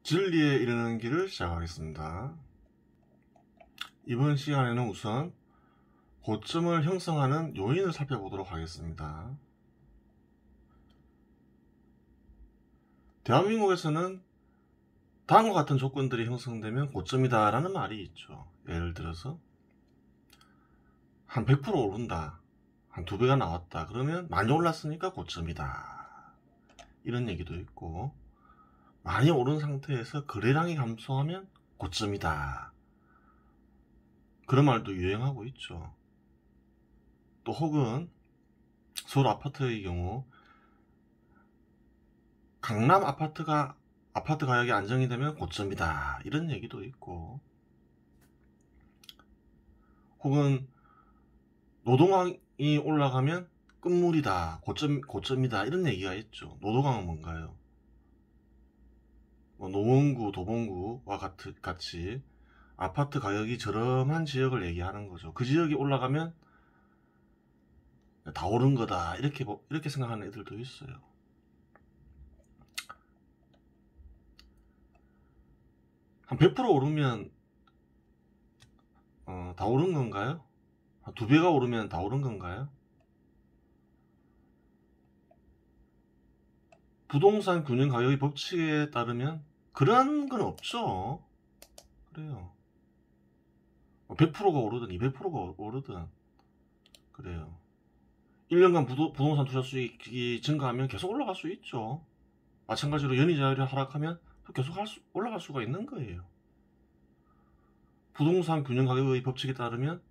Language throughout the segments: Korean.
진리에 이르는 길을 시작하겠습니다. 이번 시간에는 우선 고점을 형성하는 요인을 살펴보도록 하겠습니다. 대한민국에서는 다음과 같은 조건들이 형성되면 고점이다 라는 말이 있죠. 예를 들어서 한 100% 오른다, 한 2배가 나왔다, 그러면 많이 올랐으니까 고점이다, 이런 얘기도 있고, 많이 오른 상태에서 거래량이 감소하면 고점이다, 그런 말도 유행하고 있죠. 또 혹은 서울 아파트의 경우 강남 아파트 가격이 안정이 되면 고점이다, 이런 얘기도 있고, 혹은 노동왕이 올라가면 끝물이다, 고점이다, 이런 얘기가 있죠. 노동왕은 뭔가요? 노원구, 도봉구와 같이 아파트 가격이 저렴한 지역을 얘기하는 거죠. 그 지역이 올라가면 다 오른 거다, 이렇게 생각하는 애들도 있어요. 한 100% 오르면 다 오른 건가요? 한 2배가 오르면 다 오른 건가요? 부동산 균형 가격의 법칙에 따르면 그런 건 없죠. 그래요. 100%가 오르든 200%가 오르든 그래요. 1년간 부동산 투자 수익이 증가하면 계속 올라갈 수 있죠. 마찬가지로 연이자율이 하락하면 계속 올라갈 수가 있는 거예요. 부동산 균형 가격의 법칙에 따르면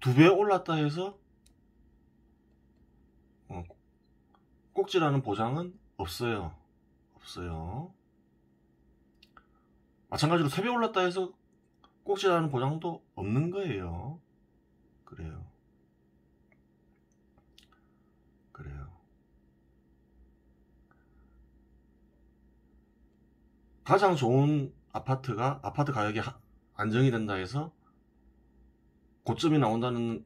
2배 올랐다 해서 꼭지라는 보장은 없어요. 마찬가지로 3배 올랐다 해서 꼭지라는 보장도 없는 거예요. 그래요. 가장 좋은 아파트 가격이 안정이 된다 해서 고점이 나온다는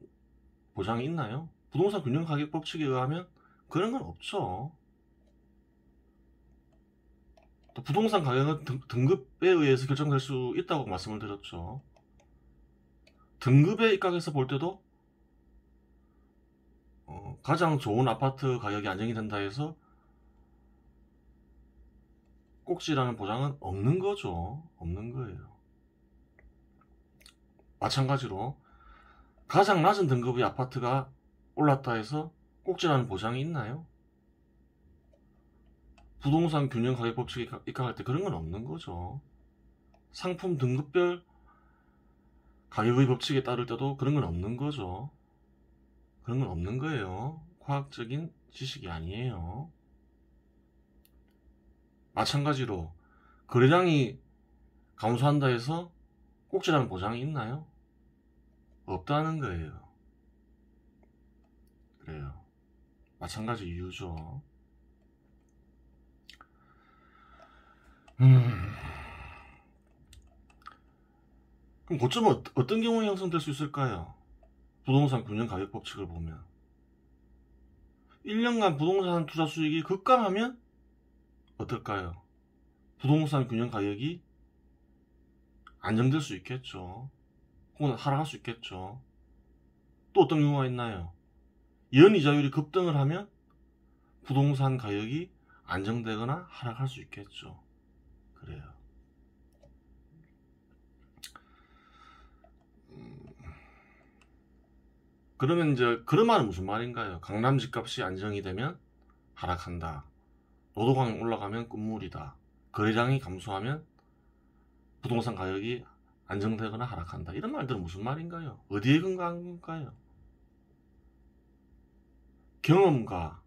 보장이 있나요? 부동산 균형 가격 법칙에 의하면 그런 건 없죠. 또 부동산 가격은 등급에 의해서 결정될 수 있다고 말씀을 드렸죠. 등급에 입각해서 볼 때도 가장 좋은 아파트 가격이 안정이 된다 해서 꼭지라는 보장은 없는 거죠. 없는 거예요. 마찬가지로 가장 낮은 등급의 아파트가 올랐다 해서 꼭지라는 보장이 있나요? 부동산 균형 가격 법칙에 입각할 때 그런 건 없는 거죠. 상품 등급별 가격의 법칙에 따를 때도 그런 건 없는 거죠. 그런 건 없는 거예요. 과학적인 지식이 아니에요. 마찬가지로 거래량이 감소한다 해서 꼭지라는 보장이 있나요? 없다는 거예요. 그래요. 마찬가지 이유죠. 그럼 고점은 어떤 경우에 형성될 수 있을까요? 부동산 균형 가격 법칙을 보면 1년간 부동산 투자 수익이 급감하면 어떨까요? 부동산 균형 가격이 안정될 수 있겠죠. 혹은 하락할 수 있겠죠. 또 어떤 경우가 있나요? 연이자율이 급등을 하면 부동산 가격이 안정되거나 하락할 수 있겠죠. 그래요. 그러면 이제 그런 말은 무슨 말인가요? 강남 집값이 안정이 되면 하락한다, 노동왕이 올라가면 끝물이다, 거래량이 감소하면 부동산 가격이 안정되거나 하락한다, 이런 말들은 무슨 말인가요? 어디에 근거한 건가요? 경험과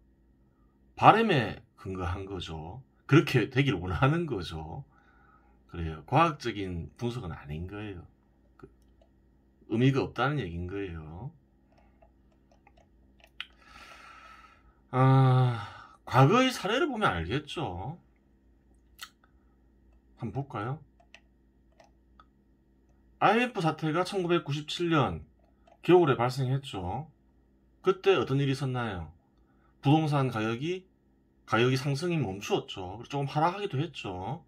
바람에 근거한 거죠. 그렇게 되길 원하는 거죠. 그래요. 과학적인 분석은 아닌 거예요. 의미가 없다는 얘기인 거예요. 과거의 사례를 보면 알겠죠. 한번 볼까요? IMF 사태가 1997년 겨울에 발생했죠. 그때 어떤 일이 있었나요? 부동산 가격이 가격이 상승이 멈추었죠. 조금 하락하기도 했죠.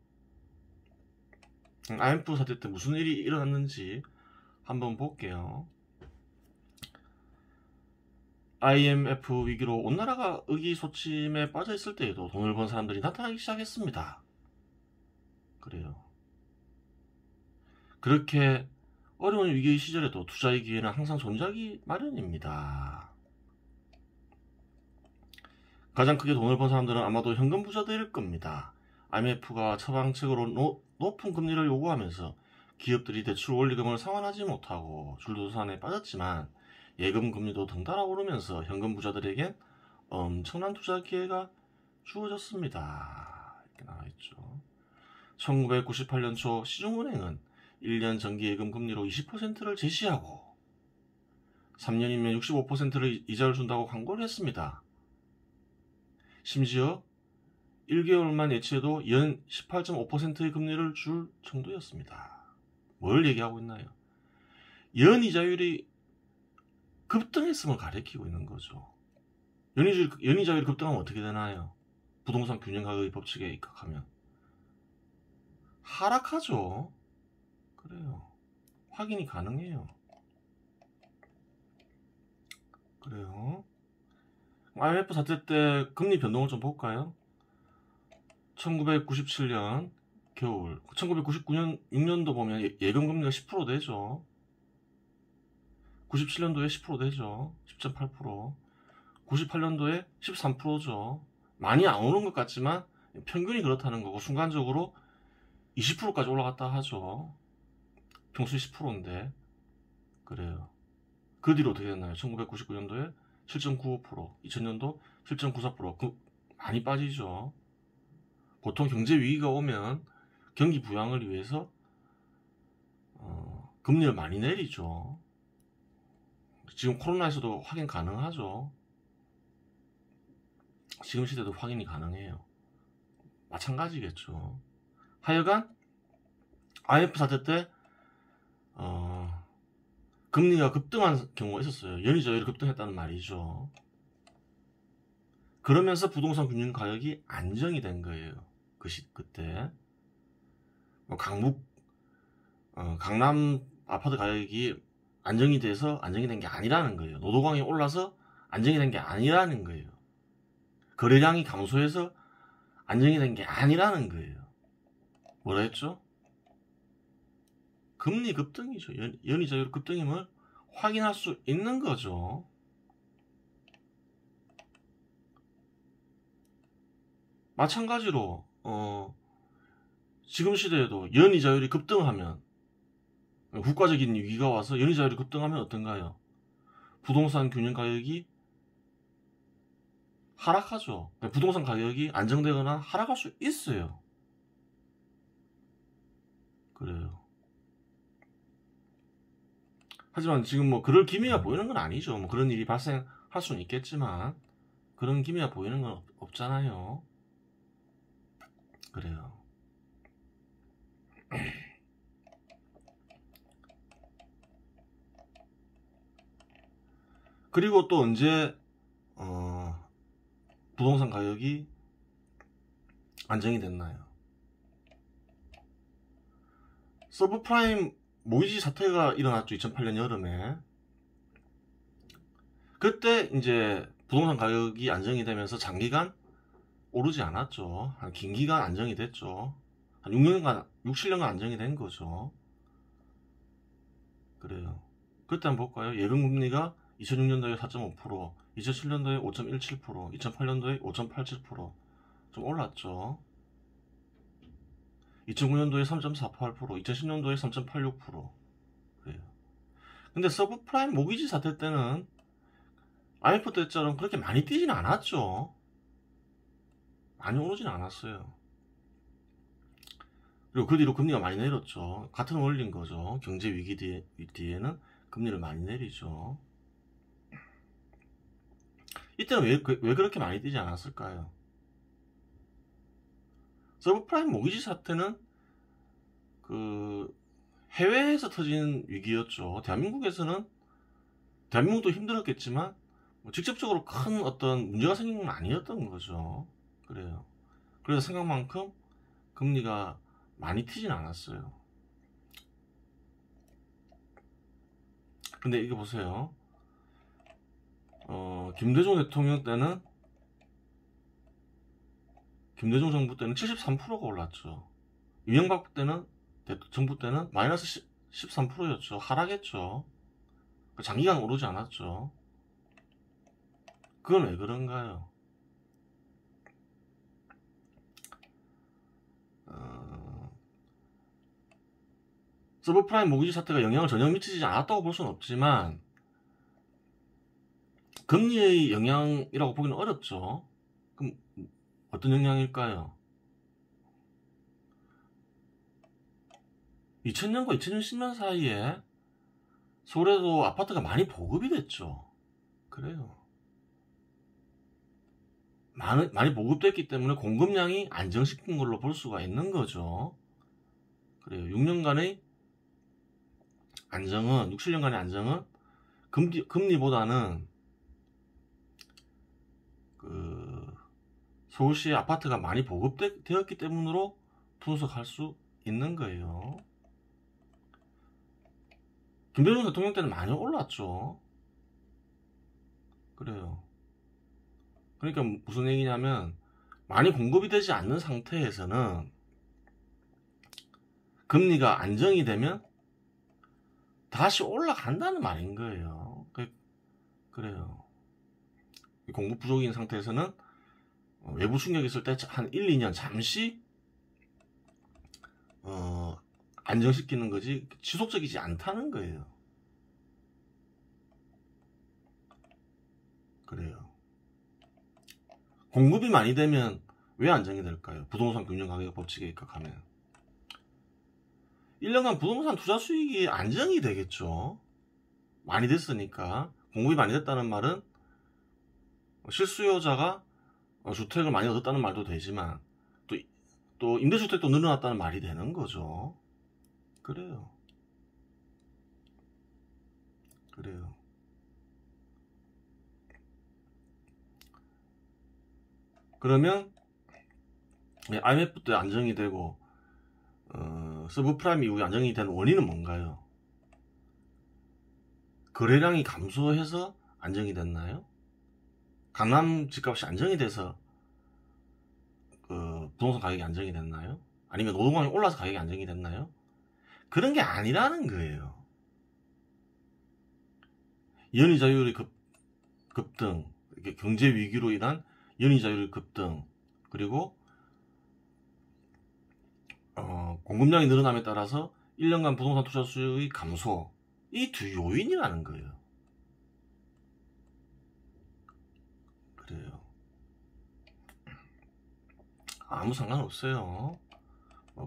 IMF 사태 때 무슨 일이 일어났는지 한번 볼게요. IMF 위기로 온 나라가 의기소침에 빠져 있을 때에도 돈을 번 사람들이 나타나기 시작했습니다. 그래요. 그렇게 어려운 위기 시절에도 투자의 기회는 항상 존재하기 마련입니다. 가장 크게 돈을 번 사람들은 아마도 현금 부자들일 겁니다. IMF가 처방책으로 높은 금리를 요구하면서 기업들이 대출 원리금을 상환하지 못하고 줄도산에 빠졌지만 예금 금리도 덩달아 오르면서 현금 부자들에겐 엄청난 투자 기회가 주어졌습니다. 이렇게 나와있죠. 1998년 초 시중은행은 1년 정기 예금 금리로 20%를 제시하고 3년이면 65%를 이자를 준다고 광고를 했습니다. 심지어 1개월만 예치해도 연 18.5%의 금리를 줄 정도였습니다. 뭘 얘기하고 있나요? 연 이자율이 급등했음을 가리키고 있는 거죠. 연이자율이 급등하면 어떻게 되나요? 부동산 균형가격의 법칙에 입각하면 하락하죠. 그래요. 확인이 가능해요. 그래요. IMF 사태 때 금리 변동을 좀 볼까요? 1997년 겨울, 1999년 6년도 보면 예금 금리가 10% 되죠. 97년도에 10% 되죠. 10.8%. 98년도에 13%죠. 많이 안 오른 것 같지만 평균이 그렇다는 거고 순간적으로 20%까지 올라갔다 하죠. 평소에 10%인데. 그래요. 그 뒤로 어떻게 됐나요? 1999년도에 7.95%, 2000년도 7.94%. 많이 빠지죠. 보통 경제 위기가 오면 경기 부양을 위해서 금리를 많이 내리죠. 지금 코로나에서도 확인 가능하죠. 지금 시대도 확인이 가능해요. 마찬가지겠죠. 하여간 IMF 사태 때 금리가 급등한 경우가 있었어요. 연이자율이 급등했다는 말이죠. 그러면서 부동산 균형 가격이 안정이 된 거예요. 그때 강남 아파트 가격이 안정이 된 게 아니라는 거예요. 노도강이 올라서 안정이 된 게 아니라는 거예요. 거래량이 감소해서 안정이 된 게 아니라는 거예요. 뭐라 했죠? 금리 급등이죠. 연이자율 급등임을 확인할 수 있는 거죠. 마찬가지로 지금 시대에도 연이자율이 급등하면 국가적인 위기가 와서 연이자율이 급등하면 어떤가요? 부동산 균형 가격이 하락하죠. 부동산 가격이 안정되거나 하락할 수 있어요. 그래요. 하지만 지금 뭐 그럴 기미가 보이는 건 아니죠. 뭐 그런 일이 발생할 수는 있겠지만 그런 기미가 보이는 건 없잖아요. 그래요. 그리고 또 언제 부동산 가격이 안정이 됐나요? 서브프라임 모기지 사태가 일어났죠. 2008년 여름에. 그때 이제 부동산 가격이 안정이 되면서 장기간 오르지 않았죠. 한 긴 기간 안정이 됐죠. 한 6년간, 6, 7년간 안정이 된 거죠. 그래요. 그때 한번 볼까요? 예금금리가 2006년도에 4.5%, 2007년도에 5.17%, 2008년도에 5.87%. 좀 올랐죠. 2009년도에 3.48%, 2010년도에 3.86%. 그래요. 근데 서브프라임 모기지 사태 때는 IMF 때처럼 그렇게 많이 뛰진 않았죠. 많이 오르진 않았어요. 그리고 그 뒤로 금리가 많이 내렸죠. 같은 원리인 거죠. 경제 위기 뒤에는 금리를 많이 내리죠. 이때는 왜 그렇게 많이 뛰지 않았을까요? 서브프라임 모기지 사태는 해외에서 터진 위기였죠. 대한민국도 힘들었겠지만 직접적으로 큰 어떤 문제가 생긴 건 아니었던 거죠. 그래요. 그래서 생각만큼 금리가 많이 튀진 않았어요. 근데 이거 보세요. 김대중 대통령 때는, 김대중 정부 때는 73%가 올랐죠. 이명박 때는, 정부 때는 마이너스 13%였죠. 하락했죠. 장기간 오르지 않았죠. 그건 왜 그런가요? 서브프라임 모기지 사태가 영향을 전혀 미치지 않았다고 볼 수는 없지만 금리의 영향이라고 보기는 어렵죠. 그럼 어떤 영향일까요? 2000년과 2010년 사이에 서울에도 아파트가 많이 보급이 됐죠. 그래요. 많이 보급됐기 때문에 공급량이 안정시킨 걸로 볼 수가 있는 거죠. 그래요. 6년간의 안정은, 6, 7년간의 안정은 금리보다는 서울시의 아파트가 많이 보급되었기 때문으로 분석할 수 있는 거예요. 김대중 대통령 때는 많이 올랐죠. 그래요. 그러니까 무슨 얘기냐면 많이 공급이 되지 않는 상태에서는 금리가 안정이 되면 다시 올라간다는 말인 거예요. 그래요. 공급 부족인 상태에서는 외부 충격이 있을 때 한 1, 2년 잠시 안정시키는 거지 지속적이지 않다는 거예요. 그래요. 공급이 많이 되면 왜 안정이 될까요? 부동산 균형가격 법칙에 입각하면 1년간 부동산 투자 수익이 안정이 되겠죠. 많이 됐으니까. 공급이 많이 됐다는 말은 실수요자가 주택을 많이 얻었다는 말도 되지만 또 임대주택도 늘어났다는 말이 되는 거죠. 그래요. 그래요. 그러면 IMF 때 안정이 되고 서브프라임 이후에 안정이 된 원인은 뭔가요? 거래량이 감소해서 안정이 됐나요? 강남 집값이 안정이 돼서 부동산 가격이 안정이 됐나요? 아니면 노동강이 올라서 가격이 안정이 됐나요? 그런 게 아니라는 거예요. 연이자율이 급등, 경제 위기로 인한 연이자율이 급등, 그리고 공급량이 늘어남에 따라서 1년간 부동산 투자 수익의 감소, 이 두 요인이라는 거예요. 그래요. 아무 상관없어요.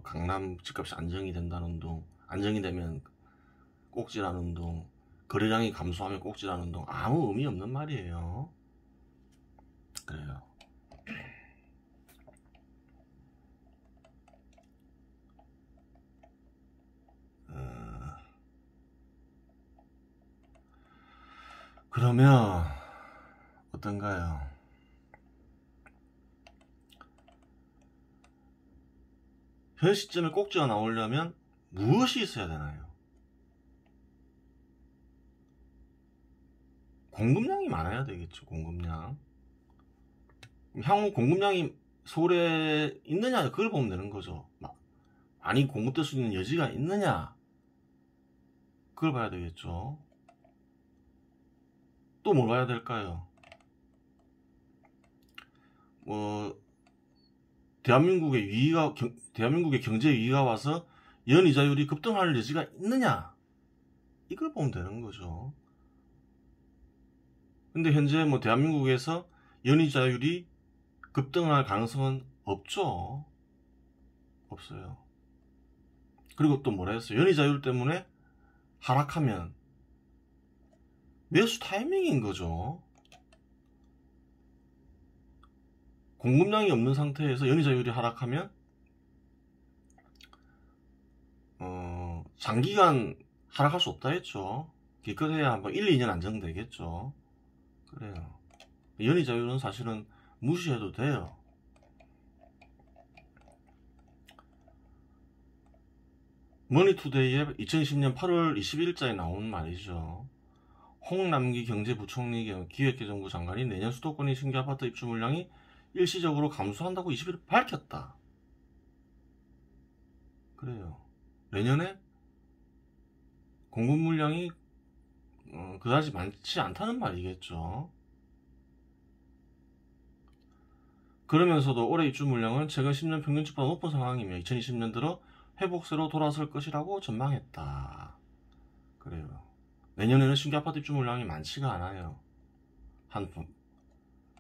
강남 집값이 안정이 된다는 둥, 안정이 되면 꼭지라는 둥, 거래량이 감소하면 꼭지라는 둥, 아무 의미 없는 말이에요. 그래요. 그러면 어떤가요? 현 시점에 꼭지가 나오려면 무엇이 있어야 되나요? 공급량이 많아야 되겠죠. 공급량. 향후 공급량이 서울에 있느냐, 그걸 보면 되는 거죠. 많이 공급될 수 있는 여지가 있느냐, 그걸 봐야 되겠죠. 또 뭘 봐야 될까요? 대한민국의 경제 위기가 와서 연이자율이 급등할 여지가 있느냐, 이걸 보면 되는 거죠. 근데 현재 대한민국에서 연이자율이 급등할 가능성은 없죠. 없어요. 그리고 또 뭐라 했어요? 연이자율 때문에 하락하면 매수 타이밍인 거죠. 공급량이 없는 상태에서 연이자율이 하락하면 장기간 하락할 수 없다 했죠. 기껏해야 한번 1, 2년 안정되겠죠. 그래요. 연이자율은 사실은 무시해도 돼요. 머니투데이에 2020년 8월 21일자에 나온 말이죠. 홍남기 경제부총리 기획재정부 장관이 내년 수도권의 신규 아파트 입주 물량이 일시적으로 감소한다고 20일 밝혔다. 그래요. 내년에 공급 물량이 그다지 많지 않다는 말이겠죠. 그러면서도 올해 입주 물량은 최근 10년 평균치보다 높은 상황이며 2020년 들어 회복세로 돌아설 것이라고 전망했다. 그래요. 내년에는 신규 아파트 입주 물량이 많지가 않아요.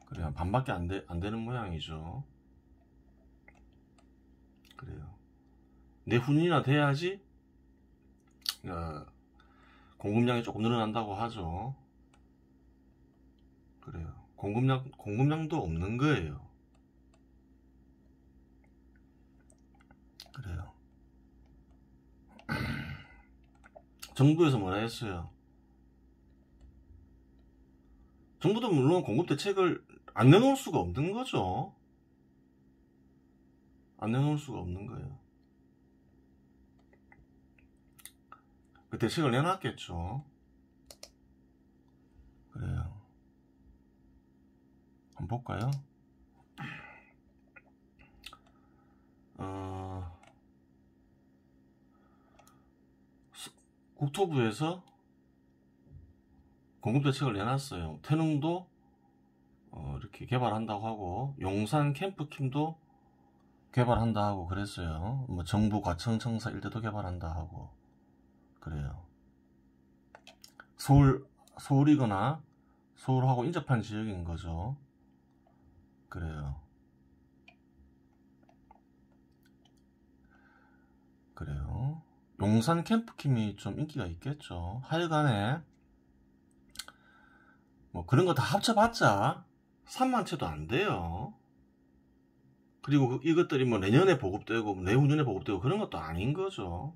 그래요. 반밖에 안 되는 모양이죠. 그래요. 내후년이나 돼야지 공급량이 조금 늘어난다고 하죠. 그래요. 공급량도 없는 거예요. 그래요. 정부에서 뭐라 했어요? 정부도 물론 공급 대책을 안 내놓을 수가 없는 거죠. 안 내놓을 수가 없는 거예요. 그 대책을 내놨겠죠. 그래요. 한번 볼까요? 국토부에서 공급대책을 내놨어요. 태릉도 이렇게 개발한다고 하고 용산 캠프킴도 개발한다 하고 그랬어요. 뭐 정부 과천청사 일대도 개발한다 하고 그래요. 서울이거나 서울하고 인접한 지역인 거죠. 그래요. 그래요. 용산 캠프킴이 좀 인기가 있겠죠. 하여간에 뭐 그런 거 다 합쳐봤자 3만 채도 안 돼요. 그리고 이것들이 뭐 내년에 보급되고 내후년에 보급되고 그런 것도 아닌 거죠.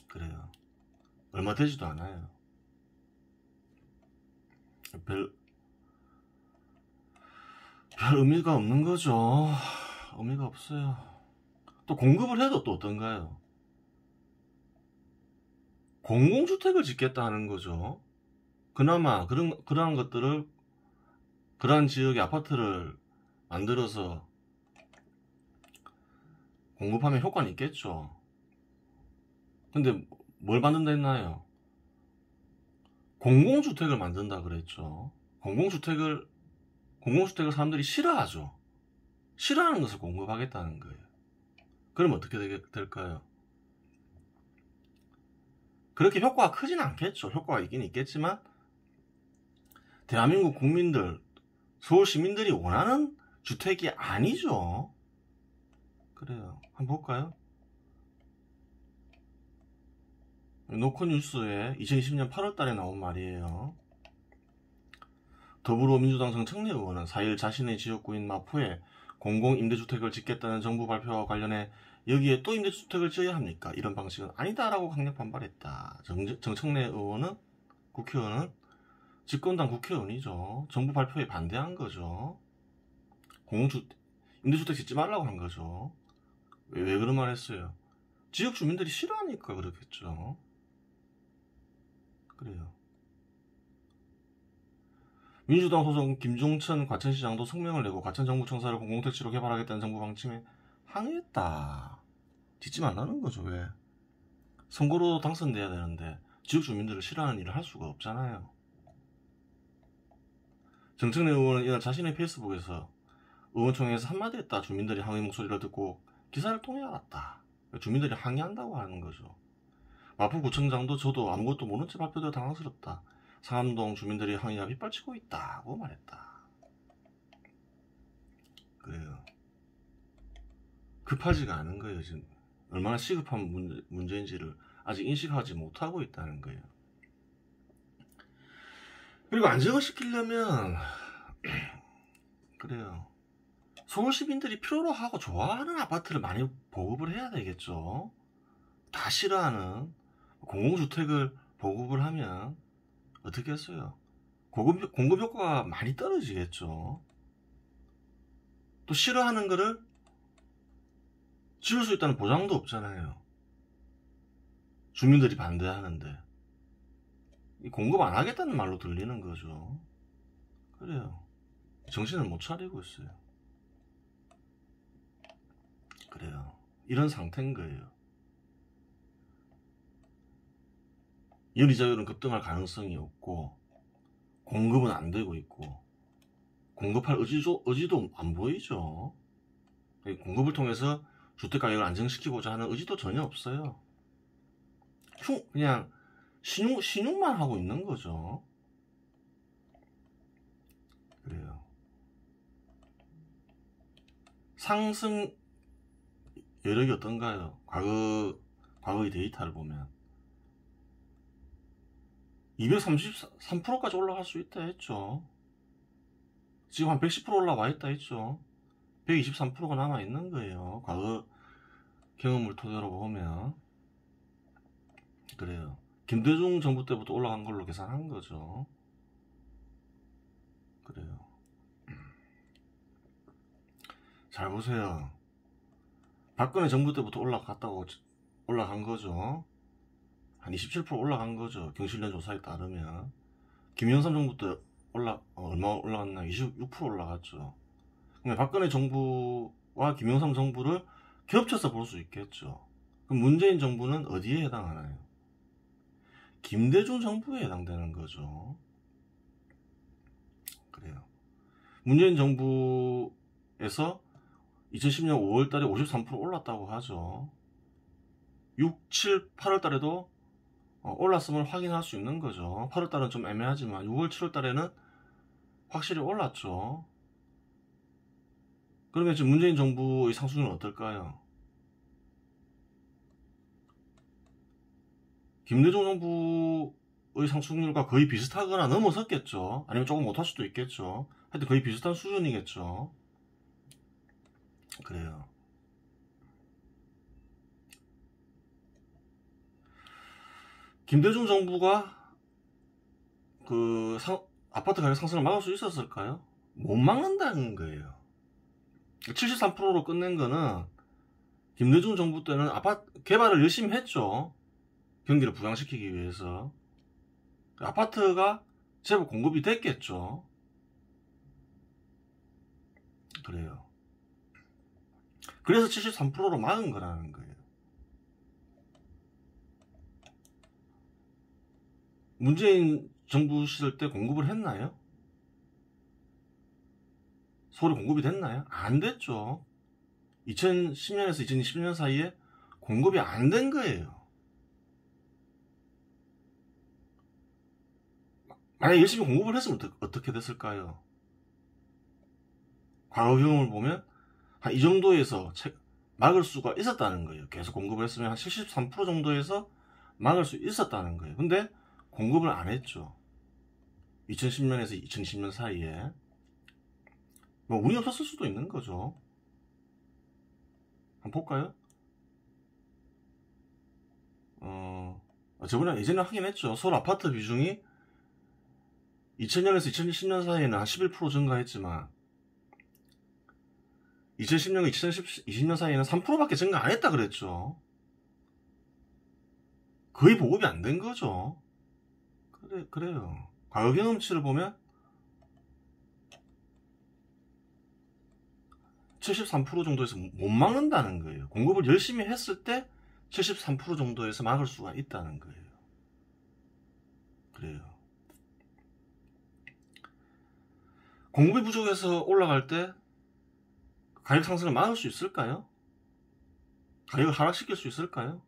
그래요. 얼마 되지도 않아요. 별 의미가 없는 거죠. 의미가 없어요. 또 공급을 해도 또 어떤가요? 공공주택을 짓겠다는 거죠. 그나마 그러한 것들을 그러한 지역의 아파트를 만들어서 공급하면 효과는 있겠죠. 근데 뭘 만든다 했나요? 공공주택을 만든다 그랬죠. 공공주택을 사람들이 싫어하죠. 싫어하는 것을 공급하겠다는 거예요. 그럼 어떻게 될까요? 그렇게 효과가 크진 않겠죠. 효과가 있긴 있겠지만 대한민국 국민들, 서울 시민들이 원하는 주택이 아니죠. 그래요. 한번 볼까요? 노컷뉴스에 2020년 8월달에 나온 말이에요. 더불어민주당 정청래 의원은 4일 자신의 지역구인 마포에 공공임대주택을 짓겠다는 정부 발표와 관련해 여기에 또 임대주택을 지어야 합니까? 이런 방식은 아니다라고 강력 반발했다. 정청래 의원은 국회의원은 집권당 국회의원이죠. 정부 발표에 반대한 거죠. 임대주택 짓지 말라고 한 거죠. 왜 그런 말 했어요? 지역 주민들이 싫어하니까 그렇겠죠. 그래요. 민주당 소속 김종천 과천시장도 성명을 내고 과천정부청사를 공공택지로 개발하겠다는 정부 방침에 항의했다. 짓지 말라는 거죠. 왜? 선거로 당선돼야 되는데 지역 주민들을 싫어하는 일을 할 수가 없잖아요. 정청래 의원은 이날 자신의 페이스북에서 의원총회에서 한마디 했다. 주민들이 항의 목소리를 듣고 기사를 통해 알았다. 주민들이 항의한다고 하는 거죠. 마포구청장도 저도 아무것도 모른 채 발표되어 당황스럽다. 상암동 주민들이 항의가 빗발치고 있다고 말했다. 그래요. 급하지가 않은 거예요. 지금 얼마나 시급한 문제인지를 아직 인식하지 못하고 있다는 거예요. 그리고 안정화시키려면 그래요. 서울 시민들이 필요로 하고 좋아하는 아파트를 많이 보급을 해야 되겠죠. 다 싫어하는 공공주택을 보급을 하면 어떻게 했어요? 공급 효과가 많이 떨어지겠죠. 또 싫어하는 거를 지을 수 있다는 보장도 없잖아요. 주민들이 반대하는데. 공급 안 하겠다는 말로 들리는 거죠. 그래요. 정신을 못 차리고 있어요. 그래요. 이런 상태인 거예요. 연이자율은 급등할 가능성이 없고, 공급은 안 되고 있고, 공급할 의지도 안 보이죠. 공급을 통해서 주택가격을 안정시키고자 하는 의지도 전혀 없어요. 그냥 신용만 하고 있는 거죠. 그래요. 상승 여력이 어떤가요? 과거의 데이터를 보면 233%까지 올라갈 수 있다 했죠. 지금 한 110% 올라와 있다 했죠. 123%가 남아 있는 거예요. 과거 경험을 토대로 보면. 그래요. 김대중 정부 때부터 올라간 걸로 계산한 거죠. 그래요. 잘 보세요. 박근혜 정부 때부터 올라간 거죠. 한 27% 올라간 거죠. 경실련 조사에 따르면. 김영삼 정부 때 얼마 올라갔나? 26% 올라갔죠. 그러면 박근혜 정부와 김영삼 정부를 겹쳐서 볼 수 있겠죠. 그럼 문재인 정부는 어디에 해당하나요? 김대중 정부에 해당되는 거죠. 그래요. 문재인 정부에서 2010년 5월 달에 53% 올랐다고 하죠. 6, 7, 8월 달에도 올랐음을 확인할 수 있는 거죠. 8월 달은 좀 애매하지만 6월, 7월 달에는 확실히 올랐죠. 그러면 지금 문재인 정부의 상승률은 어떨까요? 김대중 정부의 상승률과 거의 비슷하거나 넘어섰겠죠. 아니면 조금 못할 수도 있겠죠. 하여튼 거의 비슷한 수준이겠죠. 그래요. 김대중 정부가 아파트 가격 상승을 막을 수 있었을까요? 못 막는다는 거예요. 73%로 끝낸 거는 김대중 정부 때는 아파트 개발을 열심히 했죠. 경기를 부양시키기 위해서. 아파트가 제법 공급이 됐겠죠. 그래요. 그래서 73%로 막은 거라는 거예요. 문재인 정부 시절 때 공급을 했나요? 서울에 공급이 됐나요? 안 됐죠. 2010년에서 2020년 사이에 공급이 안 된 거예요. 만약에 열심히 공급을 했으면 어떻게 됐을까요? 과거 경험을 보면 한 이 정도에서 막을 수가 있었다는 거예요. 계속 공급을 했으면 한 73% 정도에서 막을 수 있었다는 거예요. 근데 공급을 안 했죠. 2010년에서 2020년 사이에. 뭐 운이 없었을 수도 있는 거죠. 한번 볼까요? 저번에 예전에 확인했죠. 서울 아파트 비중이 2000년에서 2010년 사이에는 한 11% 증가했지만 2010년과 2020년 사이에는 3%밖에 증가 안 했다 그랬죠. 거의 보급이 안 된 거죠. 그래요. 과거 경험치를 보면 73% 정도에서 못 막는다는 거예요. 공급을 열심히 했을 때 73% 정도에서 막을 수가 있다는 거예요. 그래요. 공급이 부족해서 올라갈 때 가격 상승을 막을 수 있을까요? 가격을 하락시킬 수 있을까요?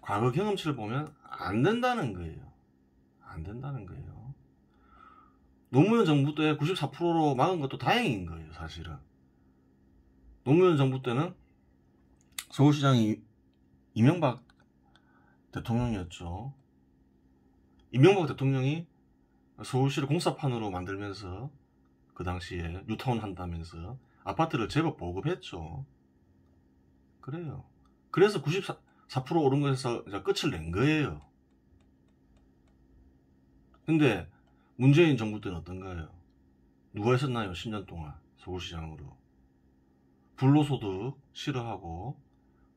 과거 경험치를 보면 안 된다는 거예요. 안 된다는 거예요. 노무현 정부 때 94%로 막은 것도 다행인 거예요, 사실은. 노무현 정부 때는 서울시장이 이명박 대통령이었죠. 이명박 대통령이 서울시를 공사판으로 만들면서 그 당시에 뉴타운 한다면서 아파트를 제법 보급했죠. 그래요. 그래서 94% 오른 것에서 끝을 낸 거예요. 근데 문재인 정부 때는 어떤가요? 누가 했었나요? 10년 동안 서울시장으로. 불로소득 싫어하고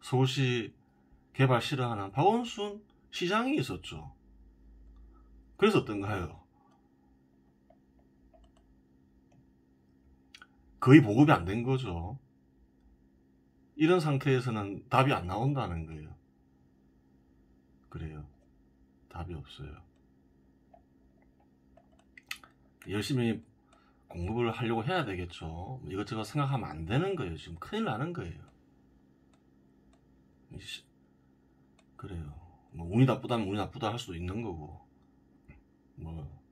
서울시 개발 싫어하는 박원순 시장이 있었죠. 그래서 어떤가요? 거의 보급이 안 된 거죠. 이런 상태에서는 답이 안 나온다는 거예요. 그래요. 답이 없어요. 열심히 공급을 하려고 해야 되겠죠. 이것저것 생각하면 안 되는 거예요. 지금 큰일 나는 거예요. 그래요. 뭐 운이 나쁘다면 운이 나쁘다 할 수도 있는 거고, 뭐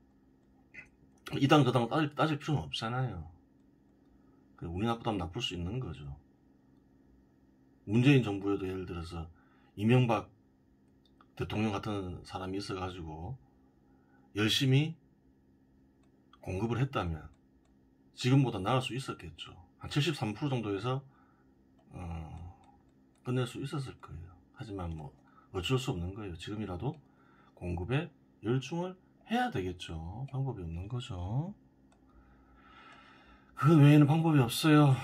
이당 저당 따질 필요는 없잖아요. 운이 나쁘다면 나쁠 수 있는 거죠. 문재인 정부에도 예를 들어서 이명박 대통령 같은 사람이 있어가지고 열심히 공급을 했다면 지금보다 나을 수 있었겠죠. 한 73% 정도에서 끝낼 수 있었을 거예요. 하지만 뭐 어쩔 수 없는 거예요. 지금이라도 공급에 열중을 해야 되겠죠. 방법이 없는 거죠. 그 외에는 방법이 없어요.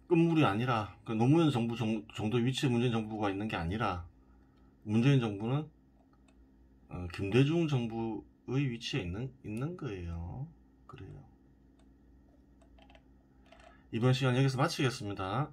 끝물이 아니라, 그 노무현 정부 정도 위치에 문재인 정부가 있는 게 아니라, 문재인 정부는 김대중 정부의 위치에 있는 거예요. 그래요. 이번 시간 여기서 마치겠습니다.